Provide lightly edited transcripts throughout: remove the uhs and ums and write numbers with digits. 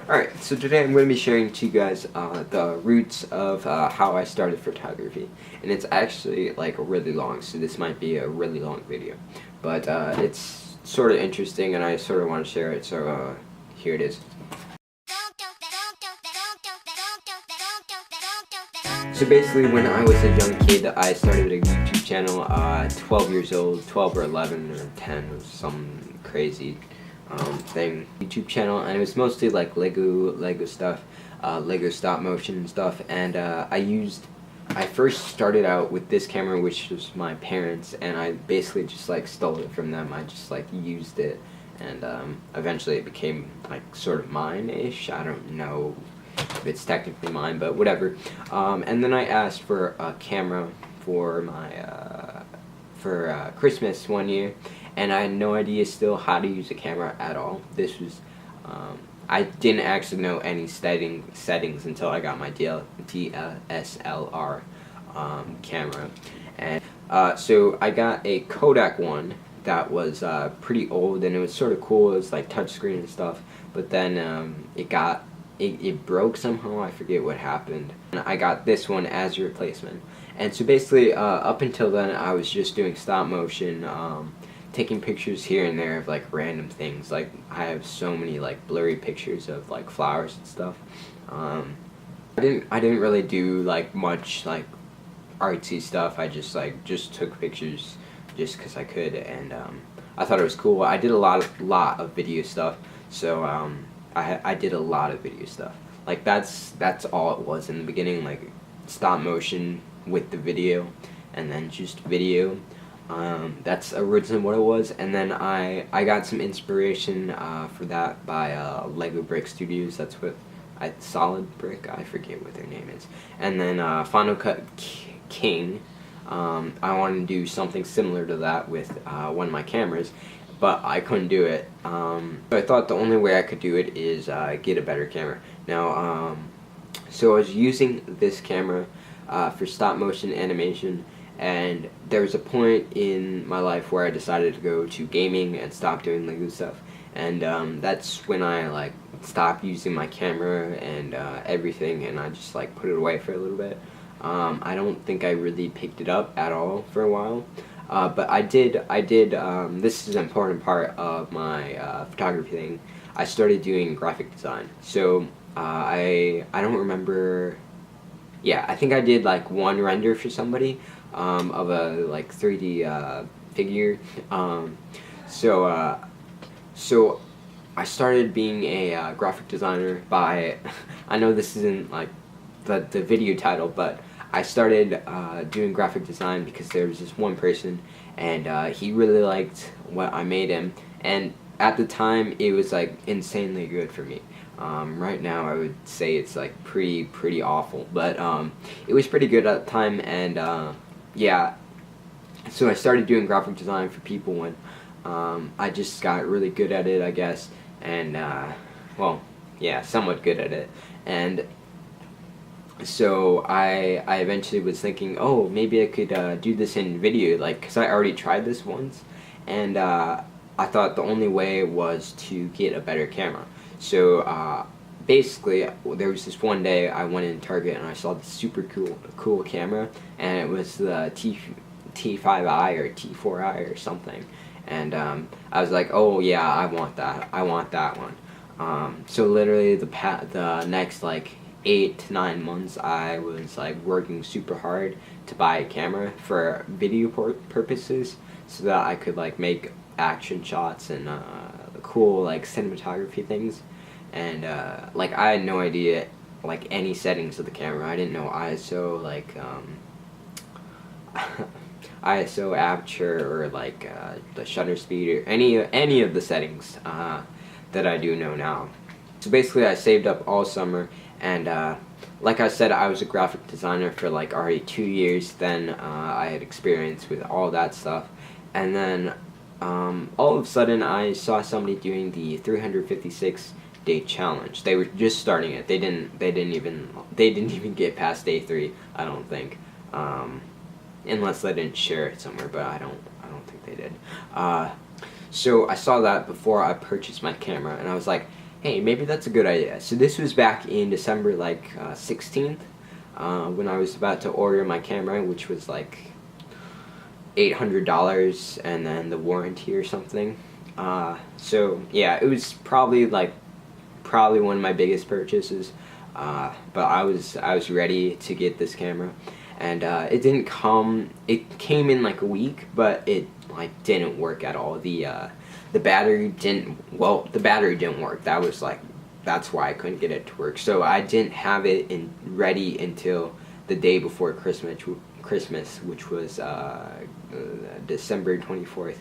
Alright, so today I'm going to be sharing to you guys the roots of how I started photography. And it's actually like really long, so this might be a really long video. But it's sort of interesting and I sort of want to share it, so here it is. So basically when I was a young kid, I started a YouTube channel, 12 years old, 12 or 11 or 10 or some crazy thing YouTube channel, and it was mostly like Lego stuff, Lego stop motion stuff, and I first started out with this camera, which was my parents', and I basically just like stole it from them. I just like used it, and eventually it became like sort of mine-ish. I don't know if it's technically mine, but whatever. And then I asked for a camera for my for Christmas one year, and I had no idea still how to use a camera at all. This was I didn't actually know any settings until I got my DSLR camera, and so I got a Kodak one that was pretty old, and it was sort of cool. It was like touchscreen and stuff, but then it broke somehow. I forget what happened, and I got this one as a replacement. And so basically up until then I was just doing stop motion, taking pictures here and there of like random things. Like I have so many like blurry pictures of like flowers and stuff. I didn't really do like much like artsy stuff. I just took pictures just because I could, and I thought it was cool. I did a lot of video stuff, so I did a lot of video stuff. Like that's all it was in the beginning, like stop motion with the video, and then just video. That's originally what it was, and then I got some inspiration for that by Lego Brick Studios. That's what Solid Brick, I forget what their name is. And then Final Cut King. I wanted to do something similar to that with one of my cameras, but I couldn't do it. So I thought the only way I could do it is get a better camera. Now, so I was using this camera for stop motion animation, and there was a point in my life where I decided to go to gaming and stop doing Lego stuff, and that's when I like stopped using my camera and everything, and I just like put it away for a little bit. I don't think I really picked it up at all for a while, but I did, this is an important part of my photography thing. I started doing graphic design. So I don't remember. Yeah, I think I did like one render for somebody of a like 3D figure. So I started being a graphic designer by, I know this isn't like the video title, but I started doing graphic design because there was this one person, and he really liked what I made him, and at the time it was like insanely good for me. Right now I would say it's like pretty awful, but it was pretty good at the time, and yeah, so I started doing graphic design for people when I just got really good at it, I guess, and well, yeah, somewhat good at it. And so I eventually was thinking, oh, maybe I could do this in video, like, because I already tried this once, and I thought the only way was to get a better camera. So basically, there was this one day I went in Target and I saw this super cool camera, and it was the T5i or T4i or something, and I was like, oh yeah, I want that one. So literally the next like 8 to 9 months I was like working super hard to buy a camera for video purposes, so that I could like make action shots and cool like cinematography things. And like I had no idea like any settings of the camera. I didn't know ISO, like ISO, aperture, or like the shutter speed, or any of the settings that I do know now. So basically I saved up all summer, and like I said, I was a graphic designer for like already 2 years. Then I had experience with all that stuff, and then all of a sudden I saw somebody doing the 356-day challenge. They were just starting it. They didn't even get past day 3, I don't think, unless they didn't share it somewhere, but I don't think they did. So I saw that before I purchased my camera, and I was like, Hey, maybe that's a good idea. So this was back in December, like 16th, when I was about to order my camera, which was like $800, and then the warranty or something. So yeah, it was probably one of my biggest purchases. But I was ready to get this camera, and it didn't come. It came in like a week, but it like didn't work at all. The battery didn't work. That's why I couldn't get it to work. So I didn't have it ready until the day before Christmas, which was December 24th.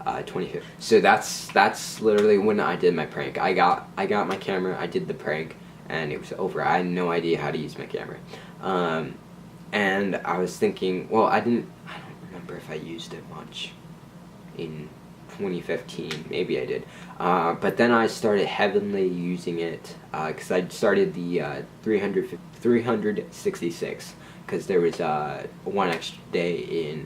25th. So that's literally when I did my prank. I got my camera, I did the prank, and it was over. I had no idea how to use my camera. And I was thinking, well, I don't remember if I used it much in 2015. Maybe I did. But then I started heavily using it because I started the 366, because there was one extra day in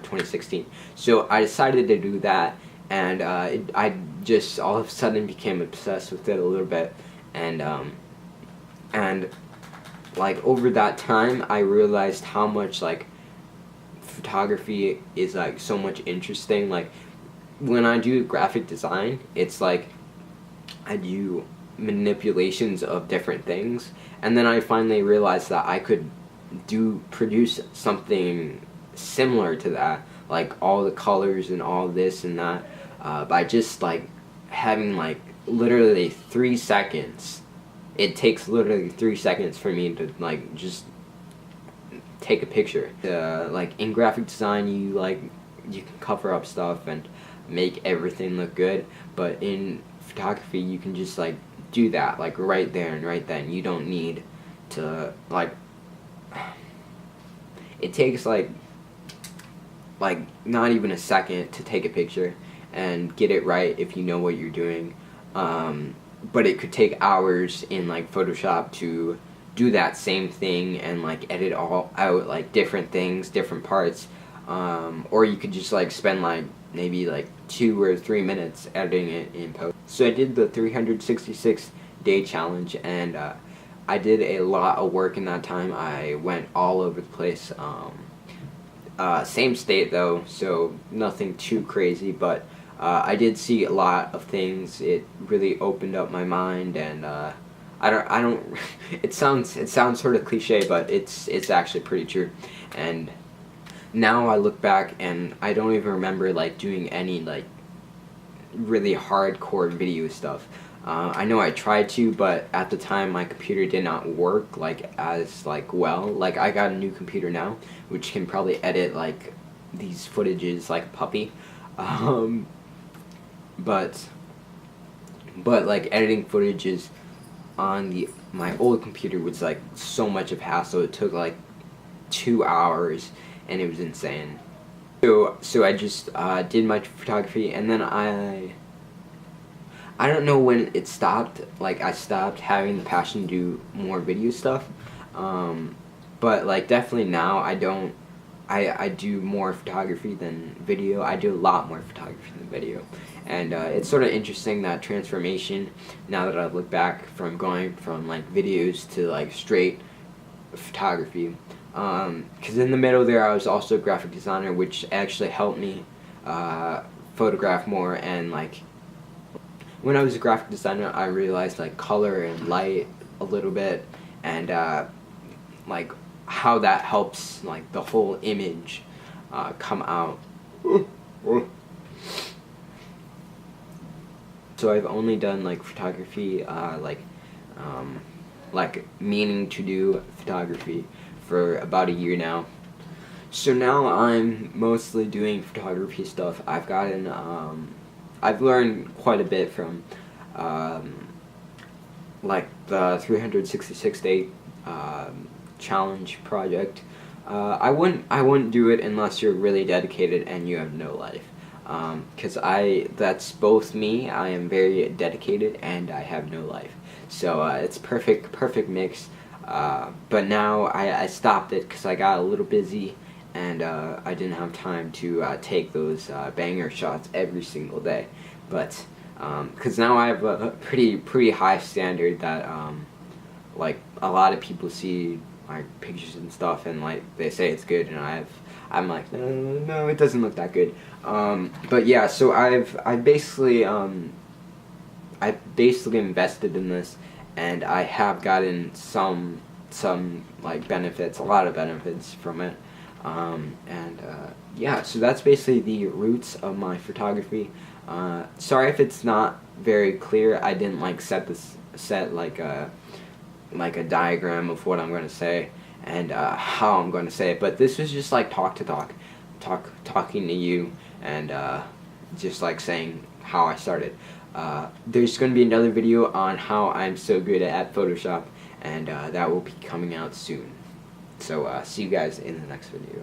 2016. So I decided to do that, and I just all of a sudden became obsessed with it a little bit, and like over that time I realized how much like photography is like so much interesting. Like when I do graphic design, it's like I do manipulations of different things, and then I finally realized that I could produce something similar to that, like all the colors and all this and that, by just like having like literally 3 seconds. It takes literally 3 seconds for me to like just take a picture. Like in graphic design, you can cover up stuff and make everything look good, but in photography you can just like do that like right there and right then. You don't need to like, it takes like not even a second to take a picture and get it right if you know what you're doing. But it could take hours in like Photoshop to do that same thing and like edit all out like different things, different parts. Or you could just like spend like maybe like 2 or 3 minutes editing it in post. So I did the 366-day challenge, and I did a lot of work in that time. I went all over the place. Same state though, so nothing too crazy, but I did see a lot of things. It really opened up my mind, and I don't it sounds sort of cliche, but it's actually pretty true. And now I look back and I don't even remember like doing any like really hardcore video stuff. I know I tried to, but at the time my computer did not work like as like well. Like I got a new computer now, which can probably edit like these footages like a puppy. But like editing footages on my old computer was like so much of a hassle. It took like 2 hours, and it was insane. So I just did my photography, and then I don't know when it stopped. Like I stopped having the passion to do more video stuff. But like definitely now I do more photography than video. I do a lot more photography than video. And it's sort of interesting, that transformation, now that I look back, from going from like videos to like straight photography. Because in the middle there I was also a graphic designer, which actually helped me photograph more. And like when I was a graphic designer, I realized like color and light a little bit, and like how that helps like the whole image come out. So I've only done like photography, like meaning to do photography, for about a year now. So now I'm mostly doing photography stuff. I've learned quite a bit from like the 366-day challenge project. I wouldn't do it unless you're really dedicated and you have no life. Because that's both me. I am very dedicated and I have no life. So it's perfect mix. But now I stopped it because I got a little busy, and I didn't have time to take those banger shots every single day. But because now I have a pretty high standard that like a lot of people see my pictures and stuff and like they say it's good, and I'm like, no, it doesn't look that good. But yeah, so I basically invested in this, and I have gotten some like benefits, a lot of benefits from it. Yeah, so that's basically the roots of my photography. Sorry if it's not very clear. I didn't like set like a diagram of what I'm going to say and how I'm going to say it, but this was just like talking to you, and just like saying how I started. There's going to be another video on how I'm so good at Photoshop, and that will be coming out soon. So see you guys in the next video.